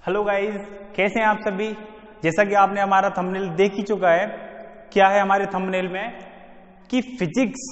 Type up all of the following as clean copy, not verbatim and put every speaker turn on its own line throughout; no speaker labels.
Hello guys, कैसे हैं आप सभी। जैसा कि आपने हमारा थंबनेल देख ही चुका है, क्या है हमारे थंबनेल में कि फिजिक्स,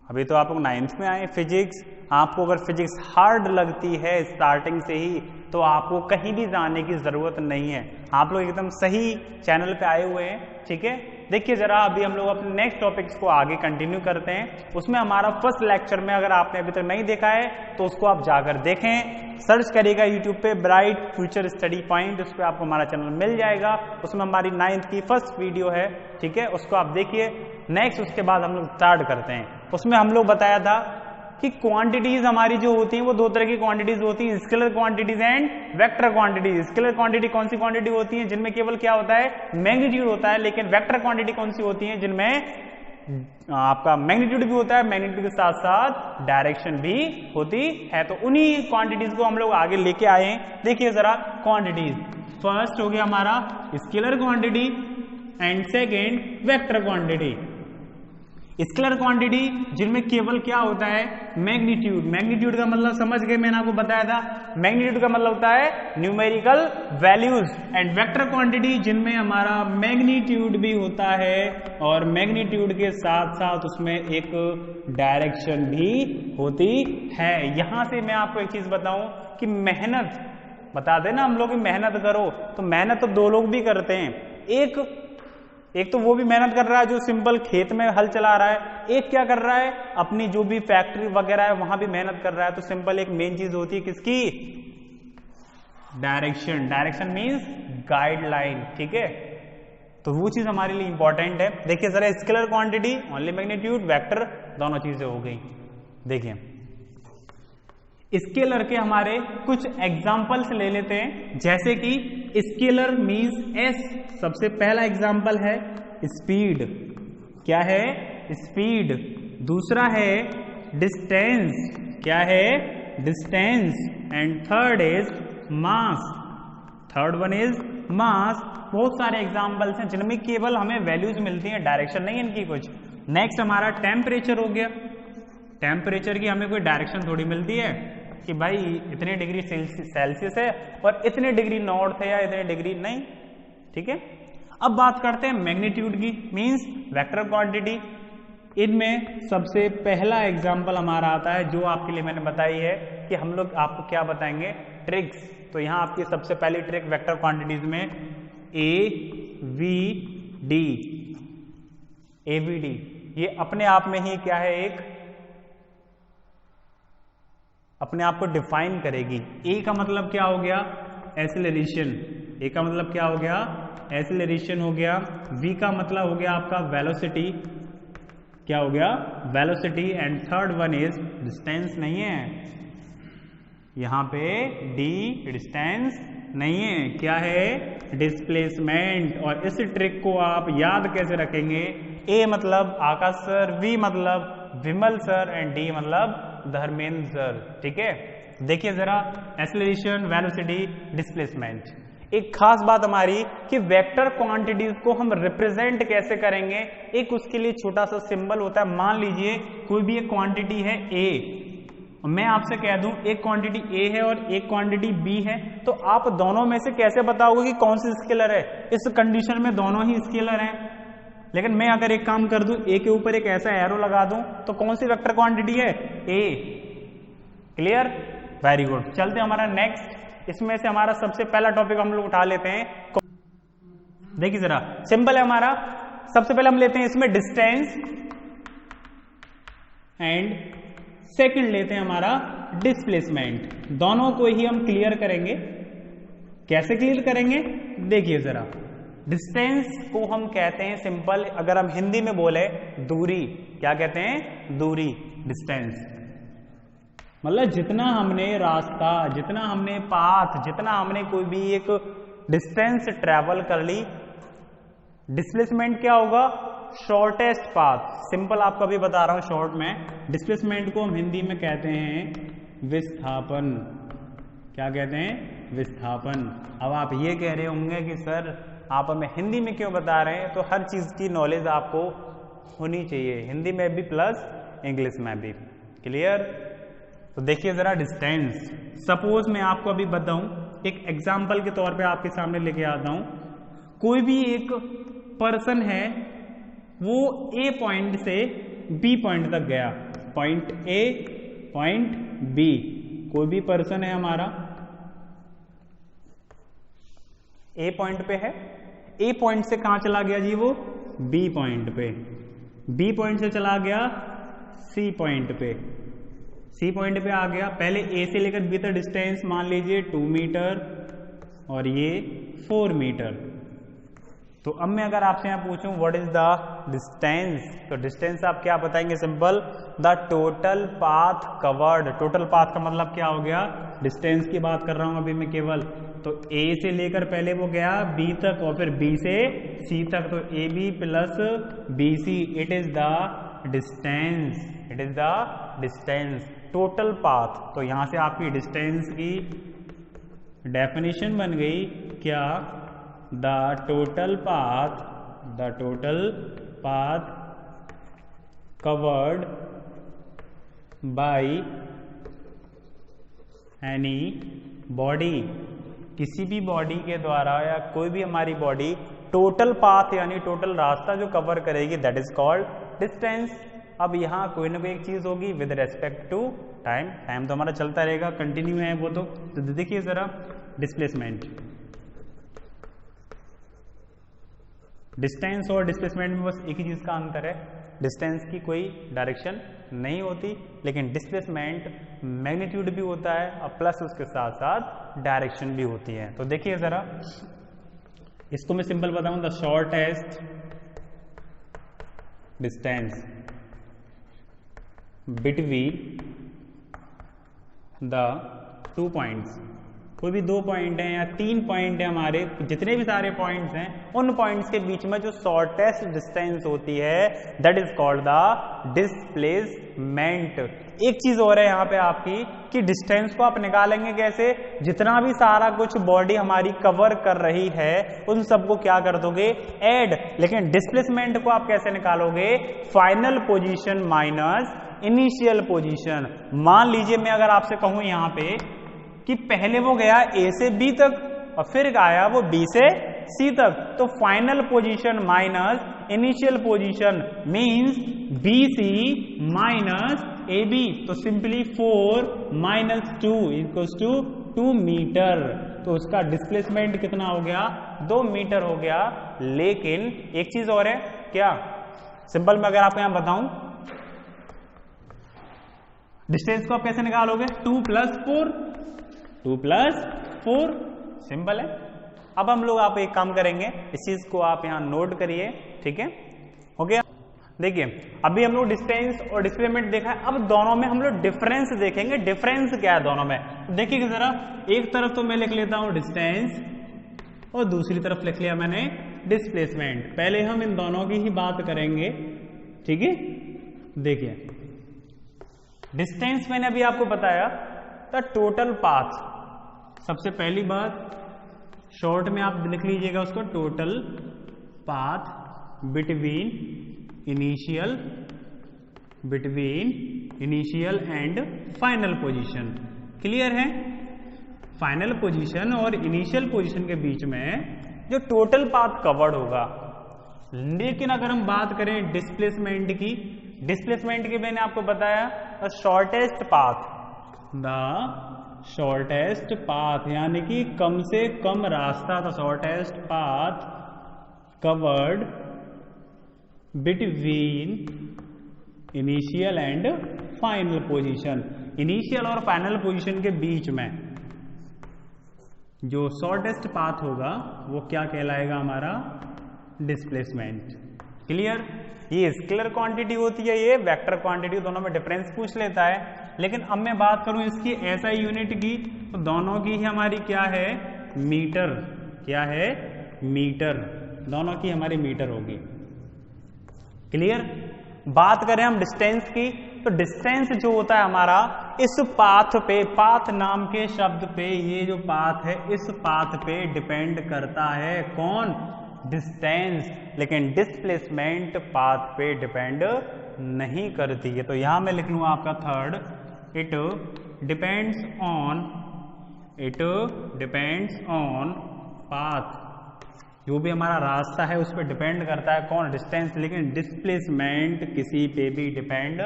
अभी तो आप लोग 9th में आए। फिजिक्स आपको अगर फिजिक्स हार्ड लगती है स्टार्टिंग से ही तो आपको कहीं भी जाने की जरूरत नहीं है, आप लोग एकदम सही चैनल पे आए हुए हैं। ठीक है, देखिए जरा अभी हम लोग अपने नेक्स्ट टॉपिक्स को आगे कंटिन्यू करते हैं। उसमें हमारा फर्स्ट लेक्चर में अगर आपने अभी तक नहीं देखा है तो उसको आप जाकर देखें, सर्च करिएगा यूट्यूब पे ब्राइट फ्यूचर स्टडी पॉइंट, उस पर आपको हमारा चैनल मिल जाएगा। उसमें हमारी 9th की फर्स्ट वीडियो है, ठीक है, उसको आप देखिए। नेक्स्ट उसके बाद हम लोग स्टार्ट करते हैं। उसमें हम लोग बताया था कि क्वांटिटीज हमारी जो होती हैं वो दो तरह की क्वांटिटीज होती हैं, scalar quantities and vector quantities. Scalar quantity कौन सी क्वांटिटी होती है जिनमें केवल क्या होता है, मैग्नीट्यूड होता है, लेकिन वेक्टर क्वांटिटी कौन सी होती है जिनमें आपका मैग्नीट्यूड भी होता है, मैग्नीट्यूड के साथ साथ डायरेक्शन भी होती है। तो उन्हीं क्वांटिटीज को हम लोग आगे लेके आए हैं। देखिए जरा क्वांटिटीज, फर्स्ट हो गया हमारा scalar quantity and second vector quantity. Scalar quantity जिनमें केवल क्या होता है, मैग्नीट्यूड। मैग्नीट्यूड का मतलब समझ गए, मैंने आपको बताया था, मैग्नीट्यूड का मतलब होता है numerical values. And vector quantity जिनमें हमारा मैग्नीट्यूड भी होता है और मैग्नीट्यूड के साथ साथ उसमें एक डायरेक्शन भी होती है। यहां से मैं आपको एक चीज बताऊं कि मेहनत बता देना हम लोग, मेहनत करो, तो मेहनत तो दो लोग भी करते हैं। एक तो वो भी मेहनत कर रहा है जो सिंपल खेत में हल चला रहा है, एक क्या कर रहा है, अपनी जो भी फैक्ट्री वगैरह है वहां भी मेहनत कर रहा है। तो सिंपल एक मेन चीज होती है किसकी, डायरेक्शन। डायरेक्शन मींस गाइडलाइन, ठीक है, तो वो चीज हमारे लिए इंपॉर्टेंट है। देखिए जरा scalar quantity only magnitude, vector दोनों चीजें हो गई। देखिए स्केलर के हमारे कुछ एग्जाम्पल्स ले लेते हैं, जैसे कि स्केलर मींस एस। सबसे पहला एग्जाम्पल है स्पीड, क्या है, स्पीड। दूसरा है डिस्टेंस, क्या है, distance. And third is mass, third one is mass. बहुत सारे एग्जाम्पल्स हैं जिनमें केवल हमें वैल्यूज मिलती हैं, डायरेक्शन नहीं इनकी कुछ। नेक्स्ट हमारा टेम्परेचर हो गया। टेम्परेचर की हमें कोई डायरेक्शन थोड़ी मिलती है कि भाई इतने डिग्री सेल्सियस है और इतने डिग्री नॉर्थ है या इतने डिग्री नहीं, ठीक है। अब बात करते हैं मैग्नीट्यूड की, मींस वेक्टर क्वांटिटी। इनमें सबसे पहला एग्जांपल हमारा आता है जो आपके लिए मैंने बताई है कि हम लोग आपको क्या बताएंगे, ट्रिक्स। तो यहां आपकी सबसे पहली ट्रिक वेक्टर क्वांटिटीज में AVD, AVD ये अपने आप में ही क्या है, एक अपने आप को डिफाइन करेगी। ए का मतलब क्या हो गया, एक्सेलरेशन। ए का मतलब क्या हो गया, एक्सेलरेशन हो गया। वी का मतलब हो गया आपका वेलोसिटी, क्या हो गया, velocity. And third one is distance, नहीं है यहां पे, डी डिस्टेंस नहीं है, क्या है, डिस्प्लेसमेंट। और इस ट्रिक को आप याद कैसे रखेंगे, ए मतलब आकाश सर, वी मतलब विमल सर एंड डी मतलब धर्मेंद्र सर, ठीक है। देखिए जरा एक्सेलरेशन, वेलोसिटी, डिस्प्लेसमेंट। एक खास बात हमारी कि वेक्टर क्वांटिटीज को हम रिप्रेजेंट कैसे करेंगे, एक उसके लिए छोटा सा सिंबल होता है। मान लीजिए कोई भी एक क्वांटिटी है ए, मैं आपसे कह दूं एक क्वांटिटी ए है और एक क्वांटिटी बी है, तो आप दोनों में से कैसे बताओगे कि कौन सी स्केलर है। इस कंडीशन में दोनों ही स्केलर हैं, लेकिन मैं अगर एक काम कर दूं, ए के ऊपर एक ऐसा एरो लगा दूं तो कौन सी वेक्टर क्वांटिटी है, ए। Clear, very good. चलते हमारा नेक्स्ट, इसमें से हमारा सबसे पहला टॉपिक हम लोग उठा लेते हैं। देखिए जरा सिंपल है हमारा, सबसे पहले हम लेते हैं इसमें डिस्टेंस एंड सेकंड लेते हैं हमारा डिस्प्लेसमेंट। दोनों को ही हम क्लियर करेंगे। कैसे क्लियर करेंगे, देखिए जरा डिस्टेंस को हम कहते हैं सिंपल, अगर हम हिंदी में बोले दूरी, क्या कहते हैं, दूरी, डिस्टेंस। मतलब जितना हमने रास्ता, जितना हमने पाथ, जितना हमने कोई भी एक डिस्टेंस ट्रेवल कर ली। डिस्प्लेसमेंट क्या होगा, शॉर्टेस्ट पाथ। सिंपल आपको अभी बता रहा हूं शॉर्ट में, डिस्प्लेसमेंट को हम हिंदी में कहते हैं विस्थापन। क्या कहते हैं, विस्थापन। अब आप ये कह रहे होंगे कि सर आप हमें हिंदी में क्यों बता रहे हैं, तो हर चीज की नॉलेज आपको होनी चाहिए, हिंदी में भी प्लस इंग्लिश में भी। क्लियर, तो देखिए जरा डिस्टेंस। सपोज मैं आपको अभी बताऊं एक एग्जाम्पल के तौर पे आपके सामने लेके आता हूं। कोई भी एक पर्सन है, वो ए पॉइंट से बी पॉइंट तक गया, पॉइंट ए पॉइंट बी। कोई भी पर्सन है हमारा, ए पॉइंट पे है, ए पॉइंट से कहां चला गया जी? वो बी पॉइंट पे। बी पॉइंट से चला गया सी पॉइंट पे, सी पॉइंट पे आ गया। पहले ए से लेकर बी तक डिस्टेंस मान लीजिए 2 मीटर और ये 4 मीटर। तो अब मैं अगर आपसे यहाँ पूछूं व्हाट इज द डिस्टेंस, तो डिस्टेंस आप क्या बताएंगे? Simple, the total path covered. Total path का मतलब क्या हो गया? डिस्टेंस की बात कर रहा हूं अभी मैं केवल। तो ए से लेकर पहले वो गया बी तक और फिर बी से सी तक, तो A B plus B C, it is the distance, it is the distance, total path. तो यहां से आपकी डिस्टेंस की डेफिनेशन बन गई क्या? The total path covered by any body, किसी भी बॉडी के द्वारा या कोई भी हमारी बॉडी टोटल पाथ यानी टोटल रास्ता जो कवर करेगी, दैट इज कॉल्ड डिस्टेंस। अब यहां कोई ना कोई एक चीज होगी with respect to time, time तो हमारा चलता रहेगा, कंटिन्यू है वो। तो देखिए जरा, डिस्प्लेसमेंट, डिस्टेंस और डिस्प्लेसमेंट में बस एक ही चीज का अंतर है, डिस्टेंस की कोई डायरेक्शन नहीं होती, लेकिन डिस्प्लेसमेंट मैग्नीट्यूड भी होता है और प्लस उसके साथ साथ डायरेक्शन भी होती है। तो देखिए जरा, इसको मैं सिंपल बताऊं, the shortest distance between the 2 points. कोई भी 2 पॉइंट हैं या 3 पॉइंट हैं, हमारे जितने भी सारे पॉइंट्स हैं, उन पॉइंट्स के बीच में जो शॉर्टेस्ट डिस्टेंस होती है, that is called the displacement. एक चीज और है यहाँ पे आपकी कि डिस्टेंस को आप निकालेंगे कैसे? जितना भी सारा कुछ बॉडी हमारी कवर कर रही है उन सबको क्या कर दोगे? ऐड। लेकिन डिस्प्लेसमेंट को आप कैसे निकालोगे? Final position minus initial position. मान लीजिए मैं अगर आपसे कहूं यहाँ पे कि पहले वो गया ए से बी तक और फिर आया वो बी से सी तक, तो final position minus initial position means B C minus A B. तो simply 4 minus 2 equals to 2 metre. तो उसका डिस्प्लेसमेंट कितना हो गया? 2 मीटर हो गया। लेकिन एक चीज और है, क्या? सिंपल मैं अगर आपको यहां बताऊं, डिस्टेंस को आप कैसे निकालोगे? 2 प्लस 4, 2 प्लस 4, सिंपल है। अब हम लोग आप एक काम करेंगे, इस चीज को आप यहां नोट करिए, ठीक है? हो गया? देखिए अभी हम लोग डिस्टेंस और डिस्प्लेसमेंट देखा है, अब दोनों में हम लोग डिफरेंस देखेंगे। डिफरेंस क्या है दोनों में? देखिए जरा, एक तरफ तो मैं लिख लेता हूं डिस्टेंस और दूसरी तरफ लिख लिया मैंने डिस्प्लेसमेंट। पहले हम इन दोनों की ही बात करेंगे, ठीक है? देखिए डिस्टेंस मैंने अभी आपको बताया द टोटल पाथ। सबसे पहली बात शॉर्ट में आप लिख लीजिएगा उसको, total path between initial and final position. Clear है? फाइनल पोजीशन और इनिशियल पोजीशन के बीच में जो टोटल पाथ कवर्ड होगा। लेकिन अगर हम बात करें डिस्प्लेसमेंट की, डिस्प्लेसमेंट की मैंने आपको बताया द शॉर्टेस्ट पाथ यानी कि कम से कम रास्ता, the shortest path covered between initial and final position. Initial और फाइनल पोजीशन के बीच में जो शॉर्टेस्ट पाथ होगा वो क्या कहलाएगा? हमारा डिस्प्लेसमेंट। क्लियर? ये स्केलर क्वांटिटी होती है, ये वेक्टर क्वांटिटी, दोनों में डिफरेंस पूछ लेता है। लेकिन अब मैं बात करूं इसकी ऐसा यूनिट की, तो दोनों की ही हमारी क्या है? मीटर। क्या है? मीटर। दोनों की हमारी मीटर होगी। क्लियर? बात करें हम डिस्टेंस की, तो डिस्टेंस जो होता है हमारा इस पाथ पे, पाथ नाम के शब्द पे, ये जो पाथ है इस पाथ पे डिपेंड करता है। कौन? डिस्टेंस। लेकिन डिस्प्लेसमेंट पाथ पे डिपेंड नहीं करती है। तो यहां मैं लिख लूंगा आपका third, it depends on it depends on path, जो भी हमारा रास्ता है उस पर डिपेंड करता है कौन, डिस्टेंस, लेकिन डिस्प्लेसमेंट किसी पे भी डिपेंड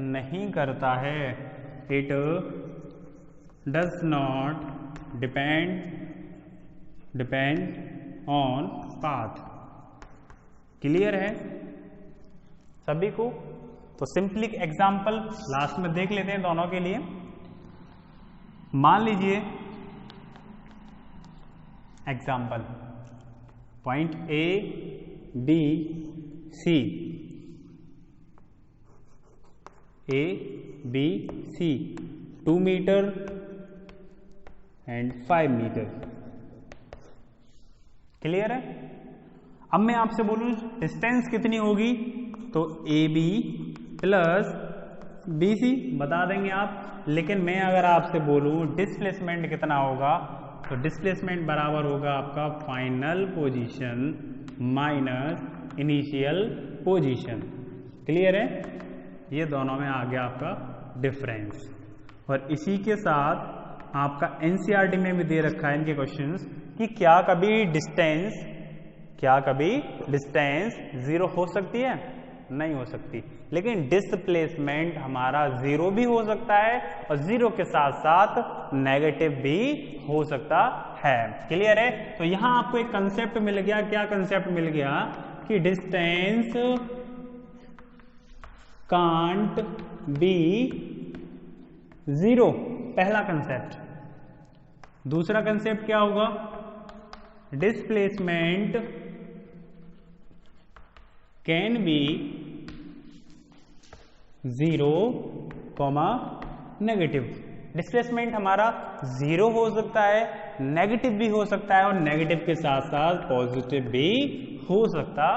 नहीं करता है। It does not depend on path. Clear है सभी को? तो सिंपली एग्जाम्पल लास्ट में देख लेते हैं दोनों के लिए। मान लीजिए example point A B C, A B C 2 metre and 5 metre. Clear है? अब मैं आपसे बोलूं डिस्टेंस कितनी होगी, तो A B plus B C बता देंगे आप, लेकिन मैं अगर आपसे बोलूं डिस्प्लेसमेंट कितना होगा, तो डिस्प्लेसमेंट बराबर होगा आपका final position minus initial position. Clear है? ये दोनों में आ गया आपका डिफरेंस। और इसी के साथ आपका एनसीईआरटी में भी दे रखा है इनके क्वेश्चंस कि क्या कभी डिस्टेंस जीरो हो सकती है? नहीं हो सकती, लेकिन डिस्प्लेसमेंट हमारा जीरो भी हो सकता है और जीरो के साथ साथ नेगेटिव भी हो सकता है। क्लियर है? तो यहां आपको एक कंसेप्ट मिल गया। क्या कंसेप्ट मिल गया? कि डिस्टेंस कांट बी जीरो, पहला कंसेप्ट। दूसरा कंसेप्ट क्या होगा? Displacement can be zero comma negative. Displacement हमारा जीरो हो सकता है, नेगेटिव भी हो सकता है और नेगेटिव के साथ साथ पॉजिटिव भी हो सकता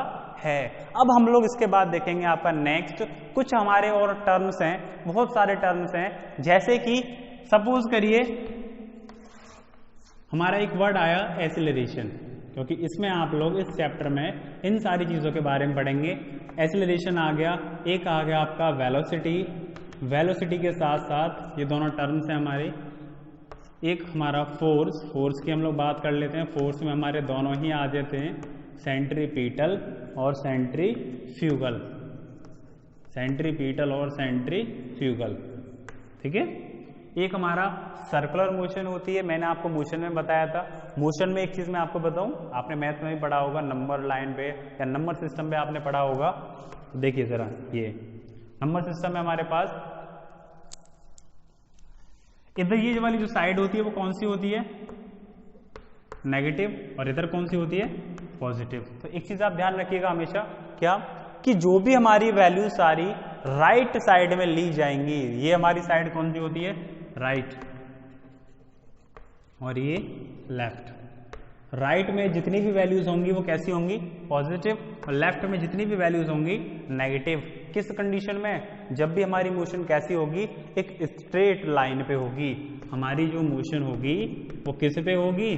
है। अब हम लोग इसके बाद देखेंगे आपका नेक्स्ट कुछ हमारे और टर्म्स हैं, बहुत सारे टर्म्स हैं। जैसे कि सपोज करिए हमारा एक वर्ड आया एक्सेलरेशन, क्योंकि इसमें आप लोग इस चैप्टर में इन सारी चीज़ों के बारे में पढ़ेंगे। एक्सेलरेशन आ गया, एक आ गया आपका वेलोसिटी, वेलोसिटी के साथ साथ ये दोनों टर्म्स हैं हमारे। एक हमारा फोर्स, फोर्स की हम लोग बात कर लेते हैं। फोर्स में हमारे दोनों ही आ जाते हैं, सेंट्रीपीटल और सेंट्रीफ्यूगल, सेंट्रीपीटल और सेंट्रीफ्यूगल। ठीक है? एक हमारा सर्कुलर मोशन होती है, मैंने आपको मोशन में बताया था। मोशन में एक चीज मैं आपको बताऊं, आपने मैथ में भी पढ़ा होगा, नंबर लाइन पे या नंबर सिस्टम पे आपने पढ़ा होगा। तो देखिए जरा, ये नंबर सिस्टम है हमारे पास। इधर ये वाली जो साइड होती है वो कौन सी होती है? नेगेटिव, और इधर कौन सी होती है? पॉजिटिव। तो एक चीज आप ध्यान रखिएगा हमेशा, क्या कि जो भी हमारी वैल्यू सारी राइट साइड में ली जाएंगी। ये हमारी साइड कौन सी होती है? राइट, और ये लेफ्ट। राइट में जितनी भी वैल्यूज होंगी वो कैसी होंगी? पॉजिटिव, और लेफ्ट में जितनी भी वैल्यूज होंगी नेगेटिव। किस कंडीशन में? जब भी हमारी मोशन कैसी होगी? एक स्ट्रेट लाइन पे होगी। हमारी जो मोशन होगी वो किस पे होगी?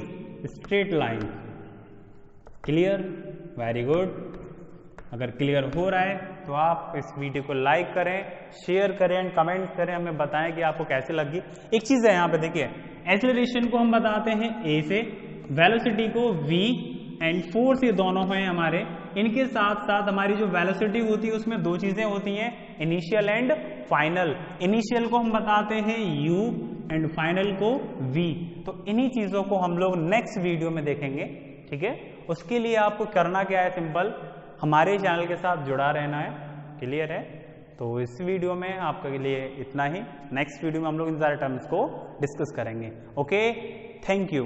Straight line. Clear? Very good. अगर क्लियर हो रहा है तो आप इस वीडियो को लाइक करें, शेयर करें एंड कमेंट करें, हमें बताएं कि आपको कैसे लगी। एक चीज है यहाँ पे देखिए, एक्सेलरेशन को हम बताते हैं ए से, वेलोसिटी को v एंड फोर्स, ये दोनों हैं हमारे। इनके साथ साथ हमारी जो वेलोसिटी होती है उसमें दो चीजें होती हैं, इनिशियल एंड फाइनल। इनिशियल को हम बताते हैं u एंड फाइनल को v। तो इन्हीं चीजों को हम लोग नेक्स्ट वीडियो में देखेंगे। ठीक है? उसके लिए आपको करना क्या है? सिंपल, हमारे चैनल के साथ जुड़ा रहना है। क्लियर है? तो इस वीडियो में आपके लिए इतना ही। नेक्स्ट वीडियो में हम लोग इन सारे टर्म्स को डिस्कस करेंगे। Okay, thank you.